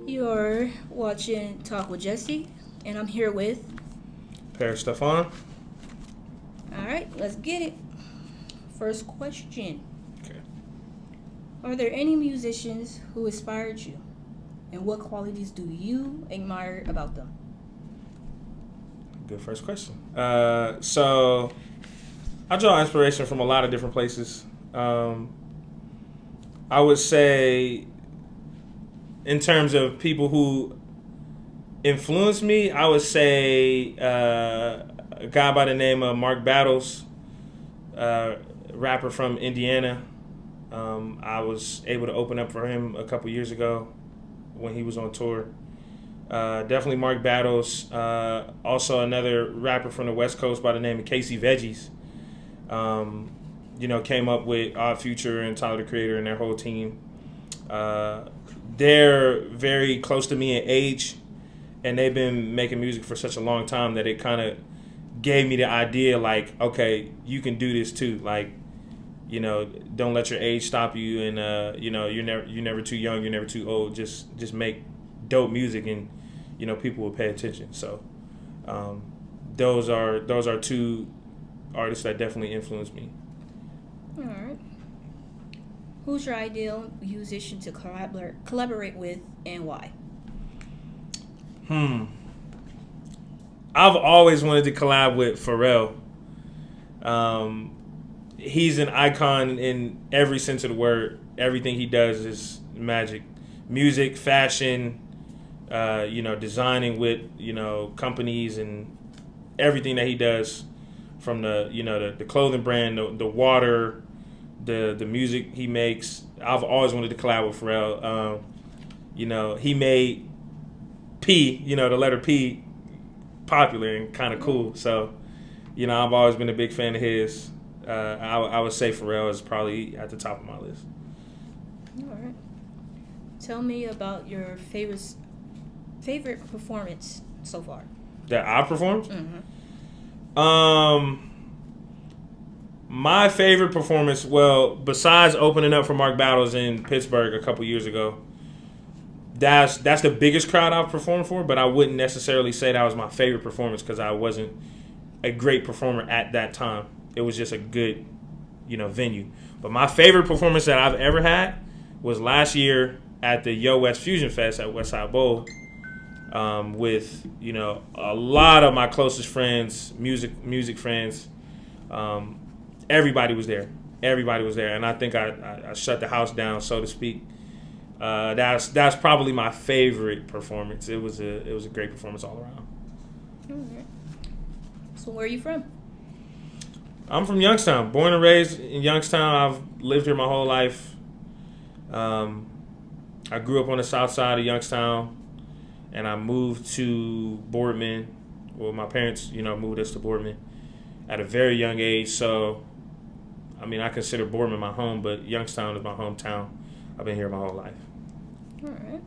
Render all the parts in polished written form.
You're watching Talk with Jessi, and I'm here with. Paris Stephan. All right, let's get it. First question. Okay. Are there any musicians who inspired you? And what qualities do you admire about them? Good first question. So I draw inspiration from a lot of different places. I would say, in terms of people who influenced me, I would say a guy by the name of Mark Battles, rapper from Indiana. I was able to open up for him a couple years ago when he was on tour. Definitely Mark Battles. Also another rapper from the West Coast by the name of Casey Veggies. Came up with Odd Future and Tyler the Creator and their whole team. They're very close to me in age, and they've been making music for such a long time that it kind of gave me the idea, like, okay, you can do this too. Like, don't let your age stop you, and you're never too young, you're never too old. Just make dope music, and people will pay attention. So those are two artists that definitely influenced me. All right. Who's your ideal musician to collaborate with, and why? I've always wanted to collab with Pharrell. He's an icon in every sense of the word. Everything he does is magic. Music, fashion, designing with, companies, and everything that he does, from the clothing brand, the water, the music he makes. I've always wanted to collab with Pharrell. He made P, the letter P, popular and kind of cool. So, I've always been a big fan of his. I would say Pharrell is probably at the top of my list. All right. Tell me about your favorite performance so far. That I performed? Mm-hmm. My favorite performance, well, besides opening up for Mark Battles in Pittsburgh a couple years ago, that's the biggest crowd I've performed for, but I wouldn't necessarily say that was my favorite performance because I wasn't a great performer at that time. It was just a good, venue. But my favorite performance that I've ever had was last year at the Yo West Fusion Fest at Westside Bowl, with, a lot of my closest friends, music friends. Everybody was there. And I think I shut the house down, so to speak. That's probably my favorite performance. It was a great performance all around. Okay. So where are you from? I'm from Youngstown, born and raised in Youngstown. I've lived here my whole life. I grew up on the south side of Youngstown, and I moved to Boardman. Well, my parents, moved us to Boardman at a very young age. So, I consider Boardman my home, but Youngstown is my hometown. I've been here my whole life. All right.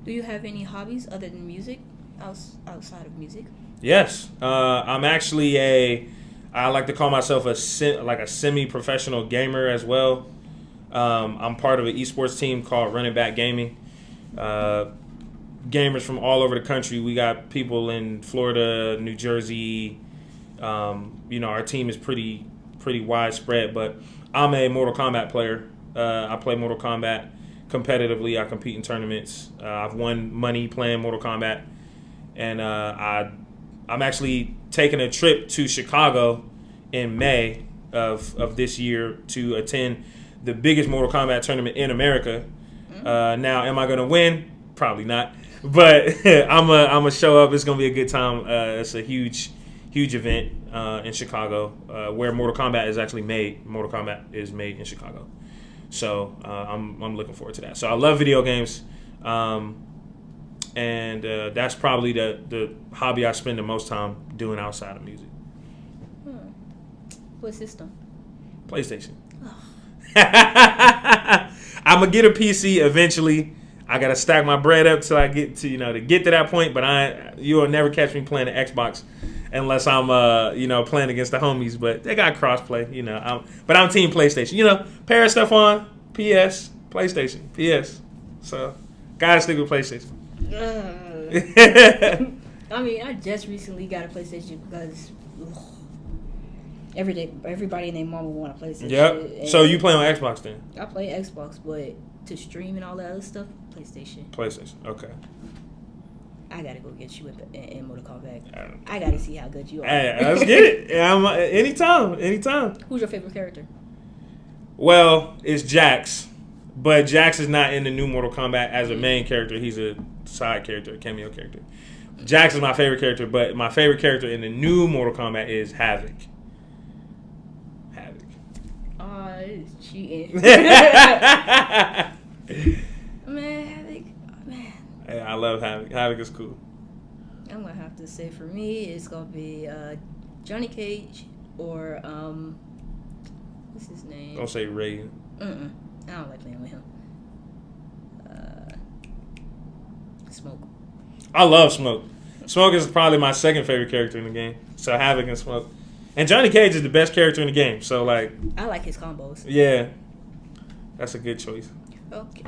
Do you have any hobbies other than music, outside of music? Yes. I'm actually I like to call myself a semi-professional gamer as well. I'm part of an esports team called Running Back Gaming. Gamers from all over the country. We got people in Florida, New Jersey. Our team is pretty widespread, but I'm a Mortal Kombat player. I play Mortal Kombat competitively. I compete in tournaments. I've won money playing Mortal Kombat, and I'm actually taking a trip to Chicago in May of this year to attend the biggest Mortal Kombat tournament in America. Now, am I going to win? Probably not, but I'm a show up. It's going to be a good time. It's a huge event in Chicago, where Mortal Kombat is actually made. Mortal Kombat is made in Chicago. So I'm looking forward to that. So I love video games, and that's probably the hobby I spend the most time doing outside of music. What system? PlayStation. I'm gonna get a PC eventually. I gotta stack my bread up till I get to that point. But you will never catch me playing the Xbox unless I'm playing against the homies. But they got crossplay, but I'm team PlayStation. Paris Stephan, PS, PlayStation, PS. So, gotta stick with PlayStation. I mean, I just recently got a PlayStation because everybody and their mama want a PlayStation. Yep. So you play on Xbox then? I play Xbox, but to stream and all that other stuff, PlayStation. PlayStation. Okay. I gotta go get you in Mortal Kombat. I gotta see how good you are. Hey, let's get it. Anytime. Who's your favorite character? Well, it's Jax, but Jax is not in the new Mortal Kombat as a main character. He's a side character, a cameo character. Jax is my favorite character, but my favorite character in the new Mortal Kombat is Havoc. It's cheating. Man, Havoc. Man. Hey, I love Havoc. Havoc is cool. I'm gonna have to say for me, it's gonna be Johnny Cage or what's his name? Don't say Ray. I don't like playing with him. Smoke. I love Smoke. Smoke is probably my second favorite character in the game. So Havoc and Smoke. And Johnny Cage is the best character in the game. So, like... I like his combos. Yeah. That's a good choice. Okay.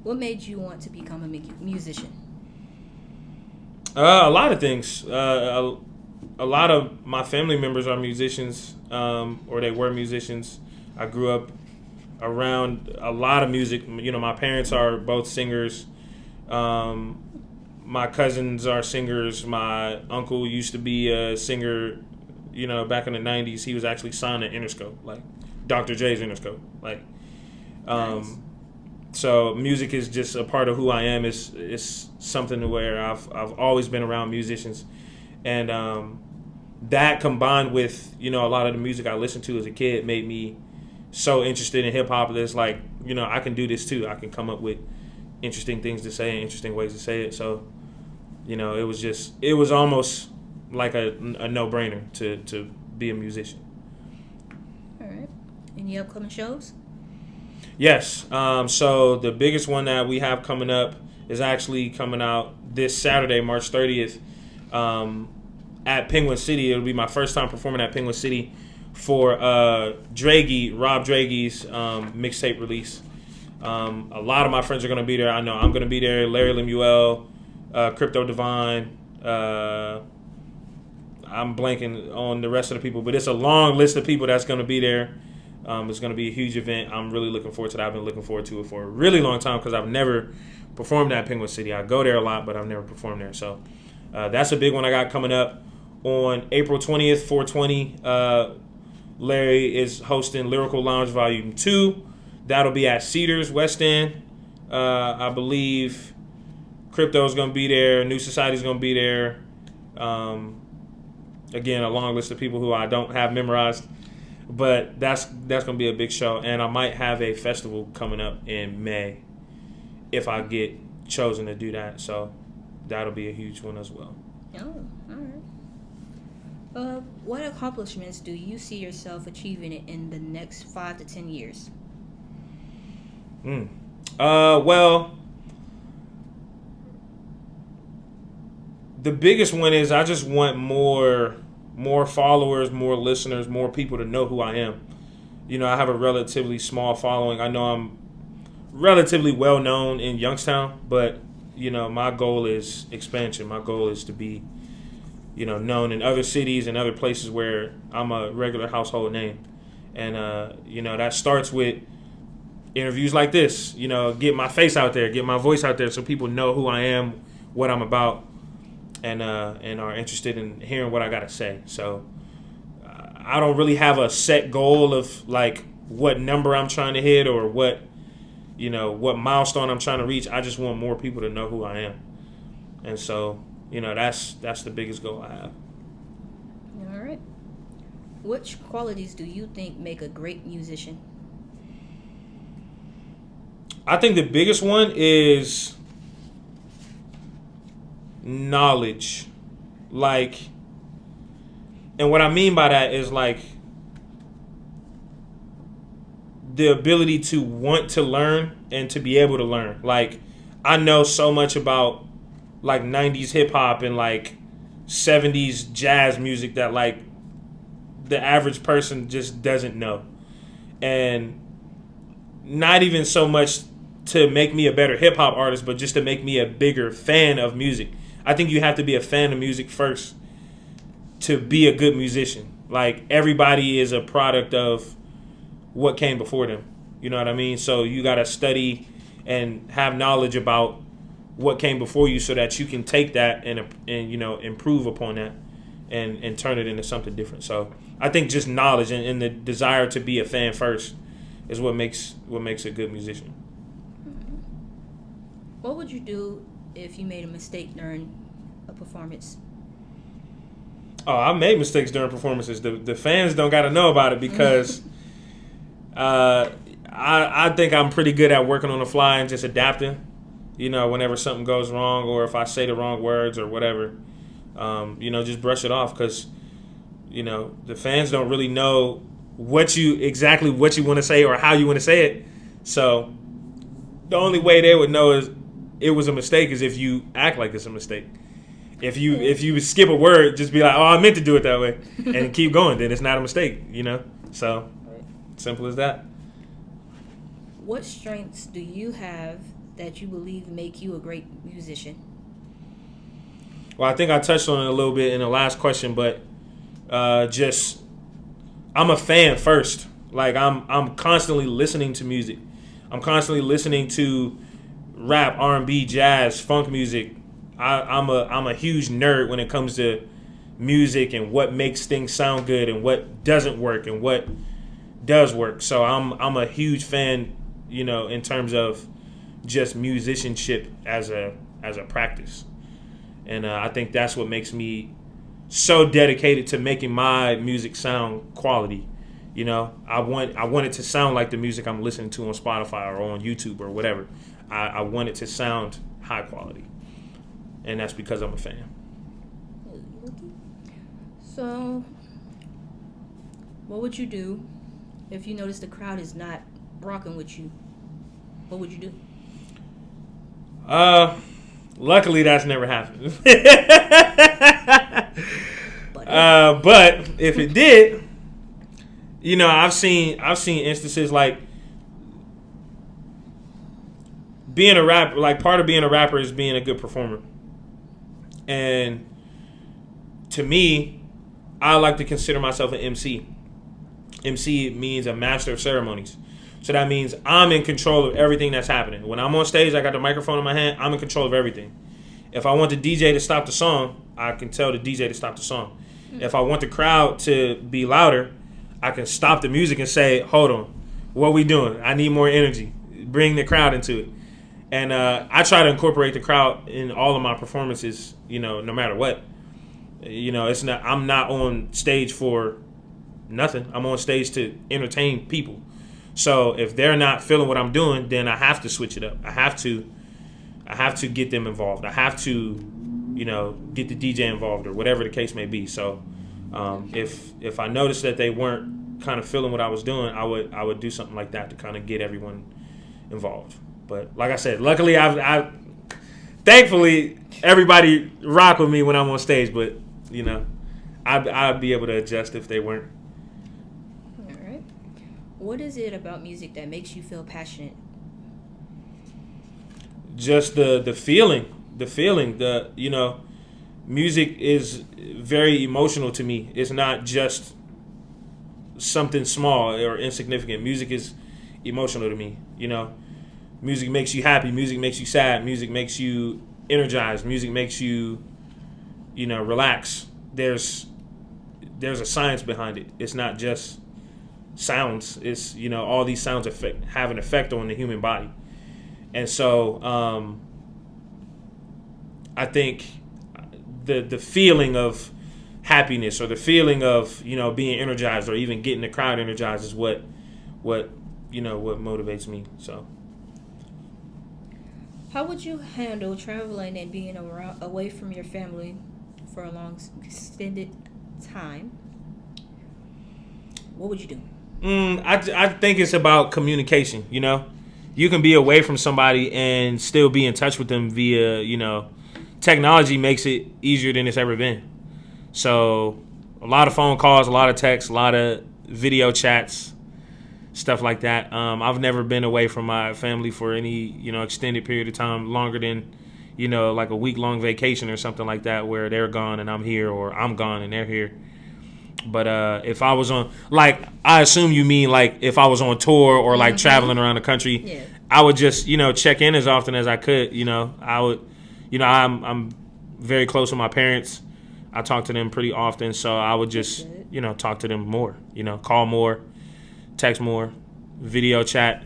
What made you want to become a musician? A lot of things. A lot of my family members are musicians, or they were musicians. I grew up around a lot of music. You know, my parents are both singers. My cousins are singers. My uncle used to be a singer, you know, back in the 90s. He was actually signed to Interscope, like Dr. J's Interscope. Like, Nice. So music is just a part of who I am. It's something to where I've always been around musicians. And that combined with, you know, a lot of the music I listened to as a kid made me so interested in hip-hop that it's like, you know, I can do this too. I can come up with interesting things to say and interesting ways to say it. So, you know, it was almost like a no-brainer to be a musician. All right. Any upcoming shows? Yes. So the biggest one that we have coming up is actually coming out this Saturday, March 30th, at Penguin City. It'll be my first time performing at Penguin City for Rob Dragy's mixtape release. A lot of my friends are going to be there. I know I'm going to be there. Larry Lemuel, Crypto Divine. I'm blanking on the rest of the people, but it's a long list of people that's going to be there. It's going to be a huge event. I'm really looking forward to that. I've been looking forward to it for a really long time because I've never performed at Penguin City. I go there a lot, but I've never performed there. So that's a big one I got coming up on April 20th, 420. Larry is hosting Lyrical Lounge Volume 2. That'll be at Cedars, West End. I believe Crypto's going to be there. New Society's going to be there. Again, a long list of people who I don't have memorized. But that's going to be a big show. And I might have a festival coming up in May if I get chosen to do that. So that'll be a huge one as well. Oh, all right. What accomplishments do you see yourself achieving in the next 5 to 10 years? Well, the biggest one is I just want more followers, more listeners, more people to know who I am. You know, I have a relatively small following. I know I'm relatively well known in Youngstown, but, you know, my goal is expansion. My goal is to be, you know, known in other cities and other places where I'm a regular household name. And, you know, that starts with interviews like this, you know, get my face out there, get my voice out there so people know who I am, what I'm about. And are interested in hearing what I got to say. So I don't really have a set goal of like what number I'm trying to hit or what milestone I'm trying to reach. I just want more people to know who I am. And so, you know, that's the biggest goal I have. All right. Which qualities do you think make a great musician? I think the biggest one is knowledge. Like, and what I mean by that is like the ability to want to learn and to be able to learn. Like, I know so much about like 90s hip hop and like 70s jazz music that like the average person just doesn't know. And not even so much to make me a better hip hop artist, but just to make me a bigger fan of music. I think you have to be a fan of music first to be a good musician. Like, everybody is a product of what came before them. You know what I mean? So you got to study and have knowledge about what came before you so that you can take that and you know, improve upon that and turn it into something different. So I think just knowledge and the desire to be a fan first is what makes a good musician. What would you do if you made a mistake during a performance? Oh, I made mistakes during performances. The fans don't got to know about it because I think I'm pretty good at working on the fly and just adapting. You know, whenever something goes wrong or if I say the wrong words or whatever, you know, just brush it off because, you know, the fans don't really know what you want to say or how you want to say it. So the only way they would know is it was a mistake is if you act like it's a mistake. If you skip a word, just be like, oh, I meant to do it that way, and keep going. Then it's not a mistake, you know. So simple as that. What strengths do you have that you believe make you a great musician? Well, I think I touched on it a little bit in the last question, but just I'm a fan first. Like I'm constantly listening to music. I'm constantly listening to rap, R&B, jazz, funk music. I'm a huge nerd when it comes to music and what makes things sound good and what doesn't work and what does work. So I'm a huge fan, you know, in terms of just musicianship as a practice. And I think that's what makes me so dedicated to making my music sound quality. You know, I want it to sound like the music I'm listening to on Spotify or on YouTube or whatever. I want it to sound high quality. And that's because I'm a fan. So, what would you do if you notice the crowd is not rocking with you? What would you do? Luckily, that's never happened. But if it did, you know, I've seen instances like being a rapper. Like, part of being a rapper is being a good performer. And to me, I like to consider myself an MC. MC means a master of ceremonies. So that means I'm in control of everything that's happening. When I'm on stage, I got the microphone in my hand, I'm in control of everything. If I want the DJ to stop the song, I can tell the DJ to stop the song. If I want the crowd to be louder, I can stop the music and say, hold on, what we doing? I need more energy. Bring the crowd into it. And I try to incorporate the crowd in all of my performances, you know, no matter what. You know, I'm not on stage for nothing. I'm on stage to entertain people. So if they're not feeling what I'm doing, then I have to switch it up. I have to get them involved. I have to, you know, get the DJ involved or whatever the case may be. So if I noticed that they weren't kind of feeling what I was doing, I would do something like that to kind of get everyone involved. But like I said, luckily thankfully everybody rock with me when I'm on stage. But you know, I'd be able to adjust if they weren't. All right. What is it about music that makes you feel passionate? Just the feeling, you know, music is very emotional to me. It's not just something small or insignificant. Music is emotional to me, you know. Music makes you happy. Music makes you sad. Music makes you energized. Music makes you, you know, relax. There's a science behind it. It's not just sounds. It's, you know, all these sounds have an effect on the human body. And so I think the feeling of happiness or the feeling of, you know, being energized or even getting the crowd energized is what motivates me. So. How would you handle traveling and being away from your family for a long, extended time? What would you do? I think it's about communication, you know. You can be away from somebody and still be in touch with them via, you know, technology makes it easier than it's ever been. So a lot of phone calls, a lot of texts, a lot of video chats. stuff like that. I've never been away from my family for any, extended period of time, longer than, like a week-long vacation or something like that, where they're gone and I'm here, or I'm gone and they're here. But if I was on, like, I assume you mean like if I was on tour or like traveling around the country, Yeah. I would just, check in as often as I could. I would, I'm very close with my parents. I talk to them pretty often, so I would just, talk to them more. Call more, text more, video chat.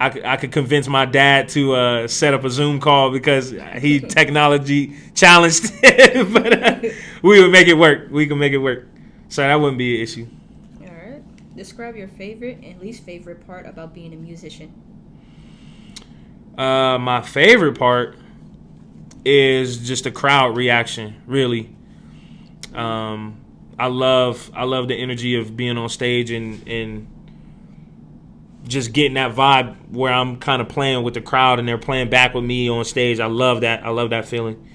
I could convince my dad to set up a Zoom call because he technology challenged, but we would make it work. We can make it work, so that wouldn't be an issue. All right. Describe your favorite and least favorite part about being a musician. My favorite part is just the crowd reaction. Really, I love the energy of being on stage and just getting that vibe where I'm kind of playing with the crowd and they're playing back with me on stage. I love that. I love that feeling.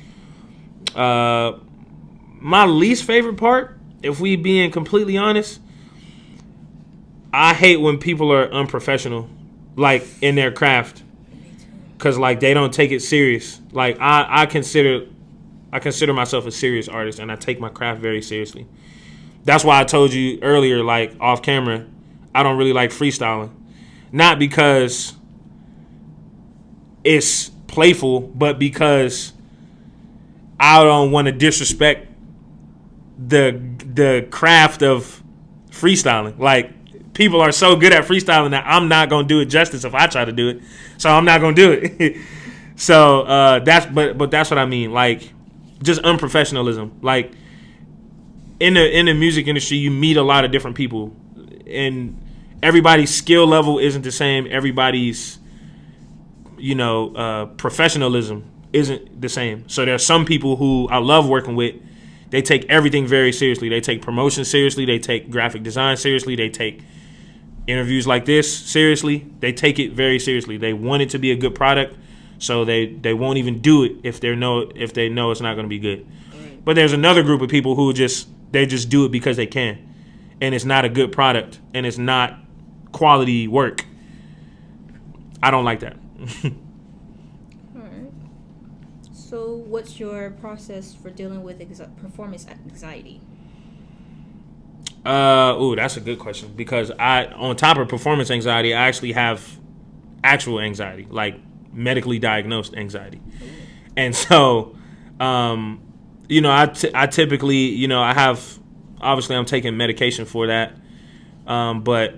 My least favorite part, if we being completely honest, I hate when people are unprofessional, like in their craft, because like they don't take it serious. Like I consider myself a serious artist, and I take my craft very seriously. That's why I told you earlier, like off camera, I don't really like freestyling. Not because it's playful, but because I don't want to disrespect the craft of freestyling. Like, people are so good at freestyling that I'm not gonna do it justice if I try to do it. So I'm not gonna do it. So that's what I mean. Like, just unprofessionalism. Like, in the music industry, you meet a lot of different people, and everybody's skill level isn't the same. Everybody's, professionalism isn't the same. So there's some people who I love working with. They take everything very seriously. They take promotion seriously. They take graphic design seriously. They take interviews like this seriously. They take it very seriously. They want it to be a good product, so they won't even do it if they know it's not going to be good. Right. But there's another group of people who just do it because they can, and it's not a good product, and it's not quality work. I don't like that. All right. So, what's your process for dealing with performance anxiety? That's a good question, because on top of performance anxiety, I actually have actual anxiety, like medically diagnosed anxiety. And so, I typically, I have, obviously I'm taking medication for that. But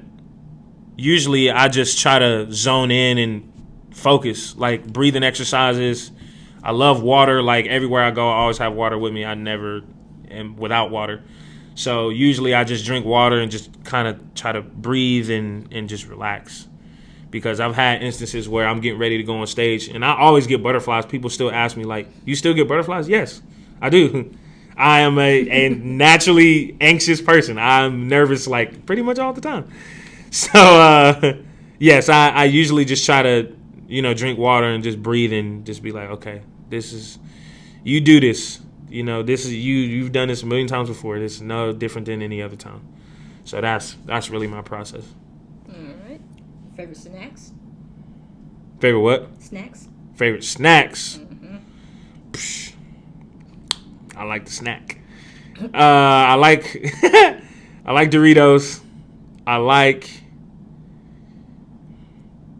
usually I just try to zone in and focus, like breathing exercises. I love water. Like, everywhere I go, I always have water with me. I never am without water. So usually I just drink water and just kind of try to breathe and just relax. Because I've had instances where I'm getting ready to go on stage and I always get butterflies. People still ask me, like, you still get butterflies? Yes, I do. I am a naturally anxious person. I'm nervous, like, pretty much all the time. So, yes, I usually just try to, drink water and just breathe and just be like, okay, you do this. This is you've done this a million times before. This is no different than any other time. So that's really my process. All right. Favorite snacks? Favorite what? Snacks. Favorite snacks? Mm-hmm. Psh, I like the snack. I like Doritos.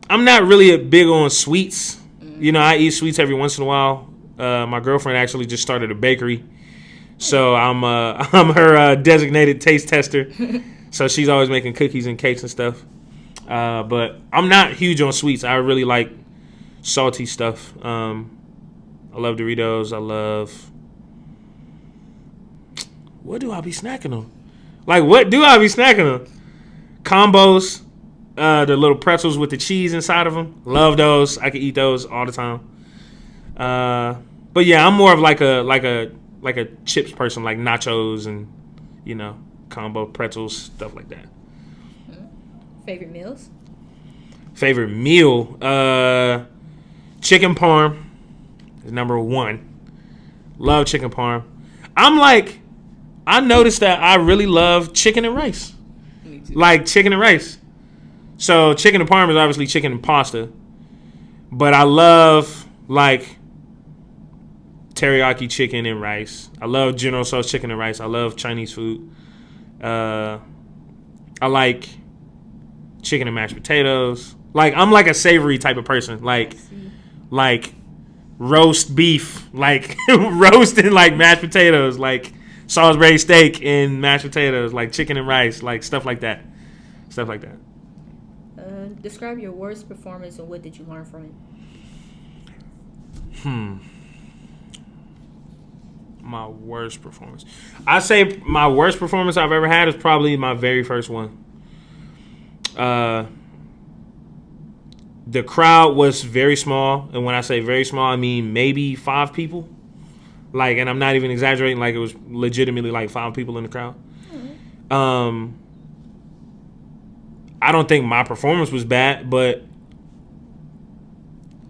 I'm not really big on sweets. Mm-hmm. I eat sweets every once in a while. My girlfriend actually just started a bakery, so I'm her designated taste tester. So she's always making cookies and cakes and stuff. But I'm not huge on sweets. I really like salty stuff. I love Doritos. What do I be snacking on? Like, what do I be snacking on? Combos, the little pretzels with the cheese inside of them. Love those. I can eat those all the time. But yeah, I'm more of like a chips person, like nachos and combo pretzels, stuff like that. Favorite meals? Favorite meal, chicken parm is number one. Love chicken parm. I noticed that I really love chicken and rice. Me too. Like chicken and rice. So chicken and parm is obviously chicken and pasta. But I love, like, teriyaki chicken and rice. I love General Tso's chicken and rice. I love Chinese food. I like chicken and mashed potatoes. Like, I'm like a savory type of person. Like roast beef, like roast and like mashed potatoes, like Salisbury steak and mashed potatoes, like chicken and rice, like stuff like that. Describe your worst performance and what did you learn from it? My worst performance. I say my worst performance I've ever had is probably my very first one. The crowd was very small, and when I say very small, I mean maybe 5 people. Like, and I'm not even exaggerating. Like, it was legitimately like 5 people in the crowd. Mm-hmm. I don't think my performance was bad, but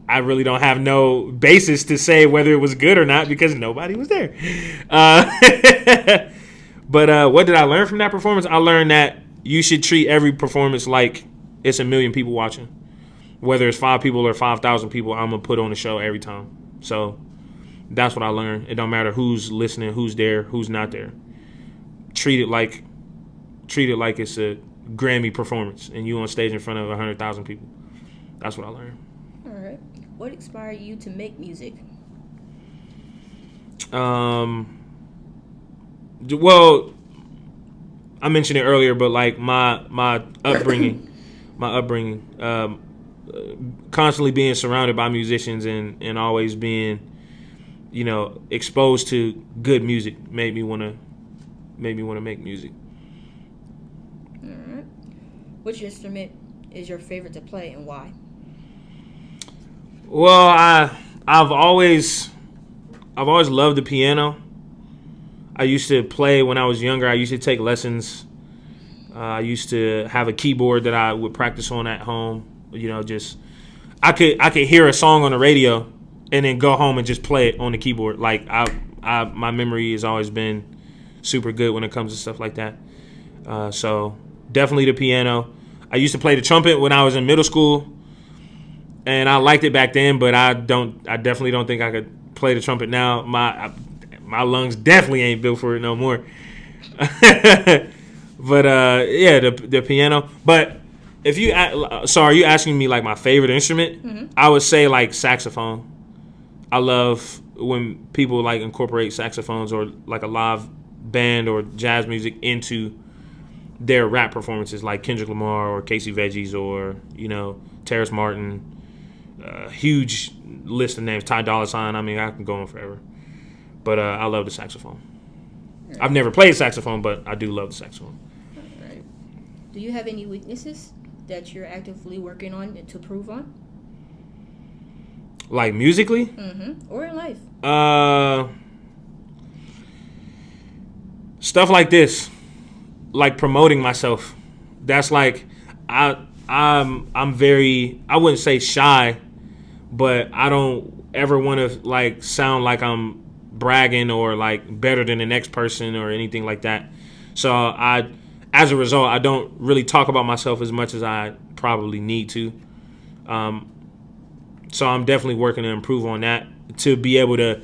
I really don't have no basis to say whether it was good or not because nobody was there. But what did I learn from that performance? I learned that you should treat every performance like it's a million people watching. Whether it's 5 people or 5,000 people, I'm going to put on a show every time. So that's what I learned. It don't matter who's listening, who's there, who's not there. Treat it like it's a Grammy performance and you on stage in front of 100,000 people. That's what I learned. All right. What inspired you to make music? Well, I mentioned it earlier, but like my upbringing, constantly being surrounded by musicians and always being, exposed to good music made me want to make music. All right. Which instrument is your favorite to play and why? Well, I've always loved the piano. I used to play when I was younger. I used to take lessons. I used to have a keyboard that I would practice on at home. I could hear a song on the radio and then go home and just play it on the keyboard. Like my memory has always been super good when it comes to stuff like that. So definitely the piano. I used to play the trumpet when I was in middle school, and I liked it back then. But I definitely don't think I could play the trumpet now. My lungs definitely ain't built for it no more. But yeah, the piano. But if you are you asking me like my favorite instrument? Mm-hmm. I would say like saxophone. I love when people like incorporate saxophones or like a live band or jazz music into their rap performances, like Kendrick Lamar or Casey Veggies or Terrace Martin. Huge list of names. Ty Dolla $ign. I mean, I can go on forever. But I love the saxophone. Right. I've never played saxophone, but I do love the saxophone. All right. Do you have any weaknesses that you're actively working on to improve on? Like musically? Mm-hmm. Or in life? Stuff like this. Like promoting myself. That's like I'm very, I wouldn't say shy, but I don't ever want to like sound like I'm bragging or like better than the next person or anything like that. So as a result, I don't really talk about myself as much as I probably need to. So I'm definitely working to improve on that to be able to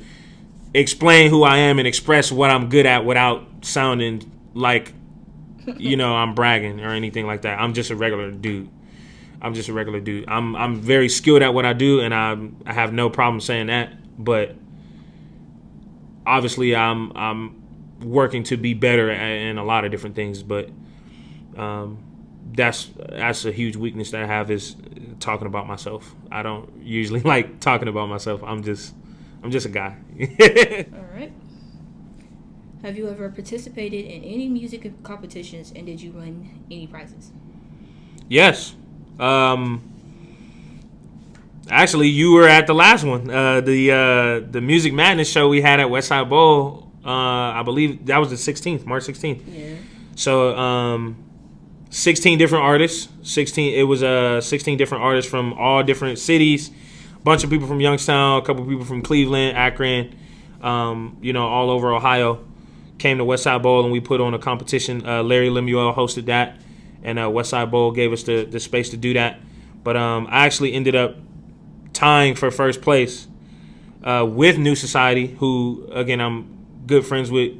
explain who I am and express what I'm good at without sounding like, I'm bragging or anything like that. I'm just a regular dude. I'm very skilled at what I do, and I have no problem saying that. But obviously, I'm working to be better in a lot of different things. But that's a huge weakness that I have is talking about myself. I don't usually like talking about myself. I'm just a guy. All right. Have you ever participated in any music competitions, and did you win any prizes? Yes. Actually, you were at the last one. The Music Madness show we had at Westside Bowl. I believe that was the 16th, March 16th. Yeah. So 16 different artists. 16 different artists from all different cities. A bunch of people from Youngstown, a couple of people from Cleveland, Akron, all over Ohio. Came to Westside Bowl and we put on a competition. Larry Lemuel hosted that, and Westside Bowl gave us the space to do that. But I actually ended up tying for first place with New Society, who, again, I'm good friends with,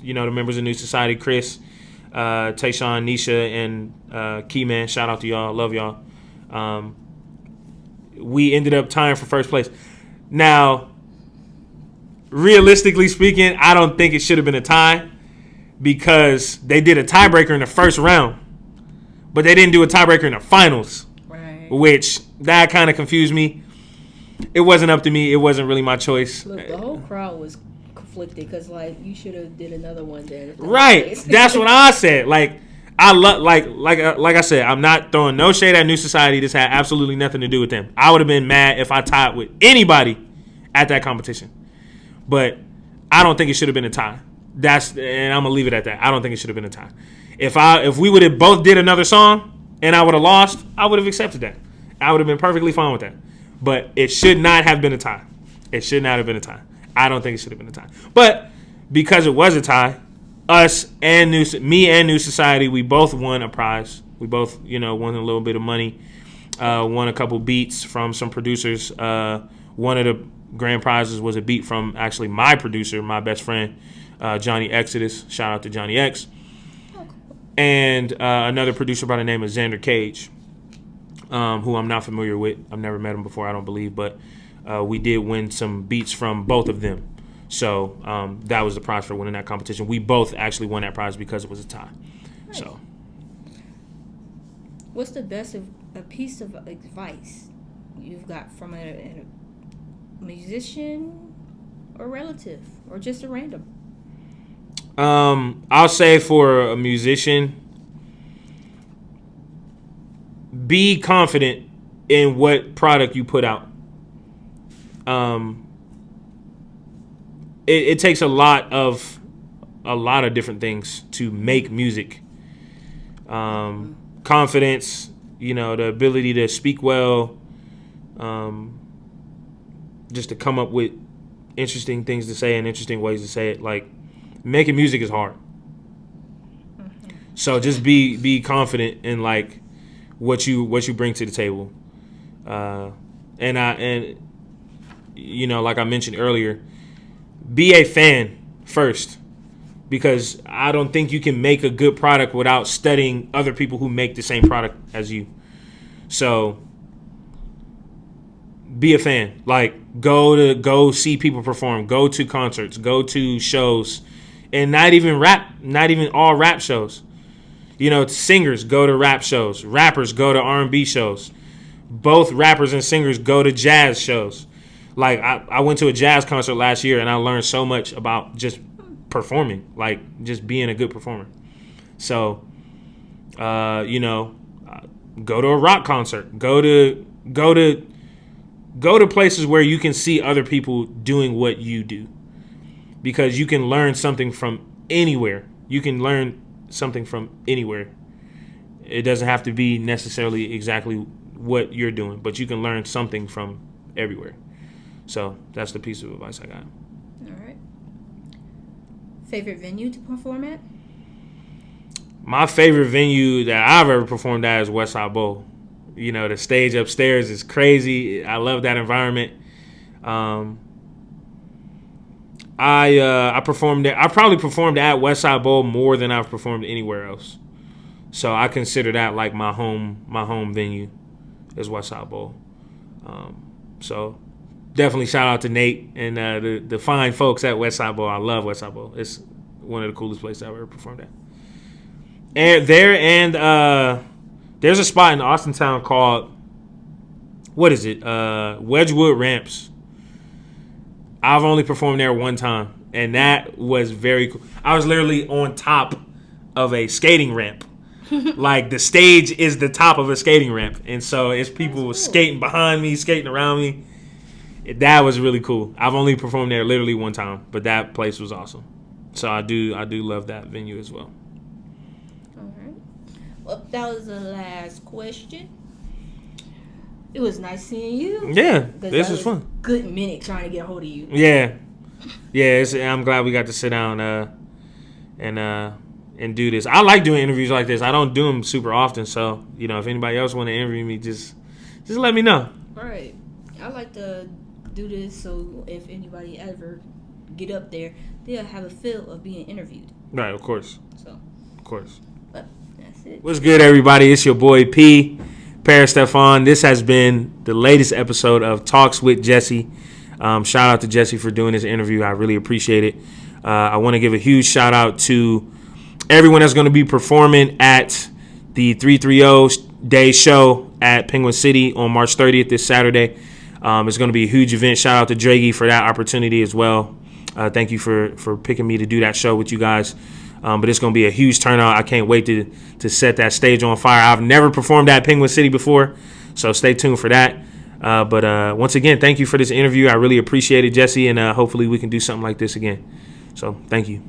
the members of New Society, Chris, Tayshawn, Nisha, and Keyman. Shout out to y'all. Love y'all. We ended up tying for first place. Now, realistically speaking, I don't think it should have been a tie because they did a tiebreaker in the first round, but they didn't do a tiebreaker in the finals, right? Which that kind of confused me. It wasn't up to me. It wasn't really my choice. Look, the whole crowd was conflicted because, like, you should have did another one then. Right. That's what I said. Like, I love, like I said, I'm not throwing no shade at New Society. This had absolutely nothing to do with them. I would have been mad if I tied with anybody at that competition, but I don't think it should have been a tie. And I'm gonna leave it at that. I don't think it should have been a tie. If we would have both did another song and I would have lost, I would have accepted that. I would have been perfectly fine with that. But it should not have been a tie. It should not have been a tie. I don't think it should have been a tie. But because it was a tie, me and New Society, we both won a prize. We both, won a little bit of money. Won a couple beats from some producers. One of the grand prizes was a beat from actually my producer, my best friend, Johnny Exodus. Shout out to Johnny X. And another producer by the name of Xander Cage, who I'm not familiar with. I've never met him before, I don't believe. But we did win some beats from both of them. So that was the prize for winning that competition. We both actually won that prize because it was a tie. Nice. So, what's the best a piece of advice you've got from a musician or relative or just a random? I'll say for a musician, be confident in what product you put out. It takes a lot of different things to make music. Confidence, the ability to speak well, just to come up with interesting things to say and interesting ways to say it. Like, making music is hard. Mm-hmm. So just be confident in like what you bring to the table. And like I mentioned earlier, be a fan first, because I don't think you can make a good product without studying other people who make the same product as you. So be a fan. Like, go see people perform, go to concerts, go to shows, and not even all rap shows. Singers go to rap shows, rappers go to R&B shows. Both rappers and singers go to jazz shows. Like, I went to a jazz concert last year and I learned so much about just performing, like just being a good performer. So, go to a rock concert, go to places where you can see other people doing what you do, because you can learn something from anywhere. You can learn something from anywhere. It doesn't have to be necessarily exactly what you're doing, but you can learn something from everywhere. So that's the piece of advice I got. All right. Favorite venue to perform at? My favorite venue that I've ever performed at is Westside Bowl. The stage upstairs is crazy. I love that environment. I performed there. I probably performed at Westside Bowl more than I've performed anywhere else. So I consider that like my home venue is Westside Bowl. So definitely shout out to Nate and the fine folks at Westside Bowl. I love Westside Bowl. It's one of the coolest places I've ever performed at. And there's a spot in Austintown called, what is it? Wedgwood Ramps. I've only performed there one time, and that was very cool. I was literally on top of a skating ramp. Like, the stage is the top of a skating ramp, and so it's people skating behind me, skating around me. That was really cool. I've only performed there literally one time, but that place was awesome. So I do love that venue as well. All right. Well, that was the last question. It was nice seeing you. Yeah, this was fun. Good minute trying to get a hold of you. Yeah. I'm glad we got to sit down and and do this. I like doing interviews like this. I don't do them super often, so if anybody else want to interview me, just let me know. All right, I like to do this so if anybody ever get up there, they'll have a feel of being interviewed. Right, of course. So, of course. But that's it. What's good, everybody? It's your boy P, Paris Stephan. This has been the latest episode of Talks with Jessi. Shout out to Jessi for doing this interview. I really appreciate it. I want to give a huge shout out to everyone that's going to be performing at the 330 Day Show at Penguin City on March 30th this Saturday. It's going to be a huge event. Shout out to Draghi for that opportunity as well. Thank you for picking me to do that show with you guys. But it's going to be a huge turnout. I can't wait to set that stage on fire. I've never performed at Penguin City before, so stay tuned for that. But once again, thank you for this interview. I really appreciate it, Jessi, and hopefully we can do something like this again. So thank you.